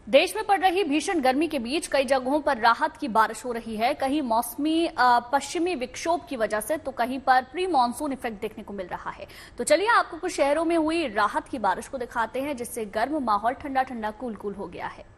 देश में पड़ रही भीषण गर्मी के बीच कई जगहों पर राहत की बारिश हो रही है। कहीं मौसमी पश्चिमी विक्षोभ की वजह से तो कहीं पर प्री मानसून इफेक्ट देखने को मिल रहा है। तो चलिए आपको कुछ शहरों में हुई राहत की बारिश को दिखाते हैं, जिससे गर्म माहौल ठंडा ठंडा कूल कूल हो गया है।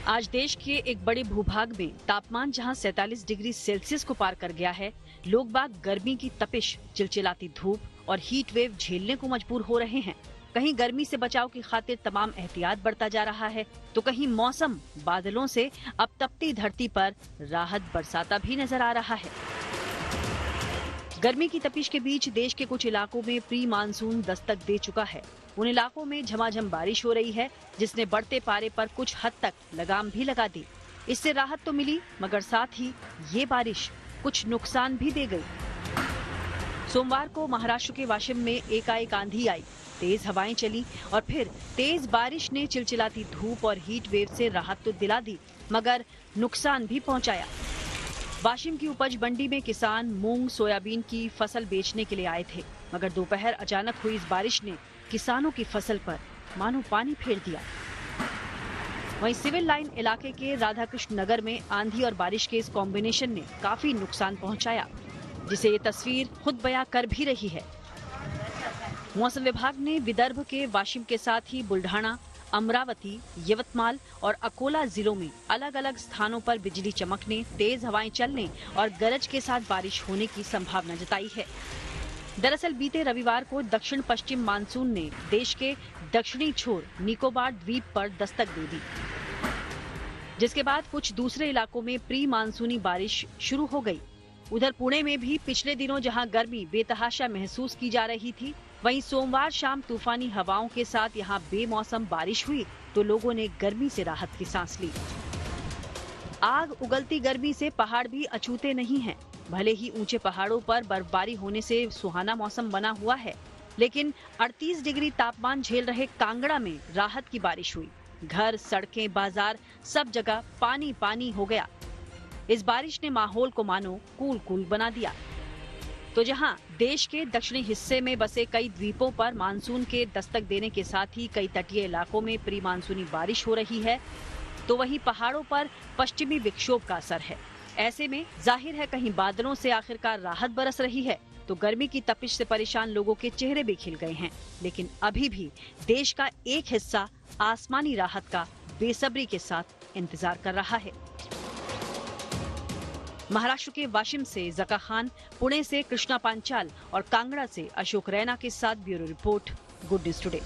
आज देश के एक बड़े भूभाग में तापमान जहां 47 डिग्री सेल्सियस को पार कर गया है, लोग बाग गर्मी की तपिश, चिलचिलाती धूप और हीट वेव झेलने को मजबूर हो रहे हैं। कहीं गर्मी से बचाव की खातिर तमाम एहतियात बरता जा रहा है, तो कहीं मौसम बादलों से अब तपती धरती पर राहत बरसाता भी नजर आ रहा है। गर्मी की तपिश के बीच देश के कुछ इलाकों में प्री मानसून दस्तक दे चुका है। उन इलाकों में झमाझम बारिश हो रही है, जिसने बढ़ते पारे पर कुछ हद तक लगाम भी लगा दी। इससे राहत तो मिली, मगर साथ ही ये बारिश कुछ नुकसान भी दे गई। सोमवार को महाराष्ट्र के वाशिम में एकाएक आंधी आई, तेज हवाएं चली और फिर तेज बारिश ने चिलचिलाती धूप और हीट वेव से राहत तो दिला दी, मगर नुकसान भी पहुंचाया। वाशिम की उपज मंडी में किसान मूंग सोयाबीन की फसल बेचने के लिए आए थे, मगर दोपहर अचानक हुई इस बारिश ने किसानों की फसल पर मानो पानी फेर दिया। वहीं सिविल लाइन इलाके के राधाकृष्ण नगर में आंधी और बारिश के इस कॉम्बिनेशन ने काफी नुकसान पहुंचाया, जिसे ये तस्वीर खुद बयां कर भी रही है। मौसम विभाग ने विदर्भ के वाशिम के साथ ही बुल्ढाना, अमरावती, यवतमाल और अकोला जिलों में अलग अलग स्थानों पर बिजली चमकने, तेज हवाएं चलने और गरज के साथ बारिश होने की संभावना जताई है। दरअसल बीते रविवार को दक्षिण पश्चिम मानसून ने देश के दक्षिणी छोर निकोबार द्वीप पर दस्तक दे दी, जिसके बाद कुछ दूसरे इलाकों में प्री मानसूनी बारिश शुरू हो गई। उधर पुणे में भी पिछले दिनों जहां गर्मी बेतहाशा महसूस की जा रही थी, वहीं सोमवार शाम तूफानी हवाओं के साथ यहां बेमौसम बारिश हुई तो लोगों ने गर्मी से राहत की सांस ली। आग उगलती गर्मी से पहाड़ भी अछूते नहीं हैं। भले ही ऊंचे पहाड़ों पर बर्फबारी होने से सुहाना मौसम बना हुआ है, लेकिन 38 डिग्री तापमान झेल रहे कांगड़ा में राहत की बारिश हुई। घर, सड़कें, बाजार सब जगह पानी पानी हो गया। इस बारिश ने माहौल को मानो कूल कूल बना दिया। तो जहां देश के दक्षिणी हिस्से में बसे कई द्वीपों पर मानसून के दस्तक देने के साथ ही कई तटीय इलाकों में प्री मानसूनी बारिश हो रही है, तो वहीं पहाड़ों पर पश्चिमी विक्षोभ का असर है। ऐसे में जाहिर है कहीं बादलों से आखिरकार राहत बरस रही है, तो गर्मी की तपिश से परेशान लोगों के चेहरे भी खिल गए हैं। लेकिन अभी भी देश का एक हिस्सा आसमानी राहत का बेसब्री के साथ इंतजार कर रहा है। महाराष्ट्र के वाशिम से जका खान, पुणे से कृष्णा पांचाल और कांगड़ा से अशोक रैना के साथ bureau report, good news today.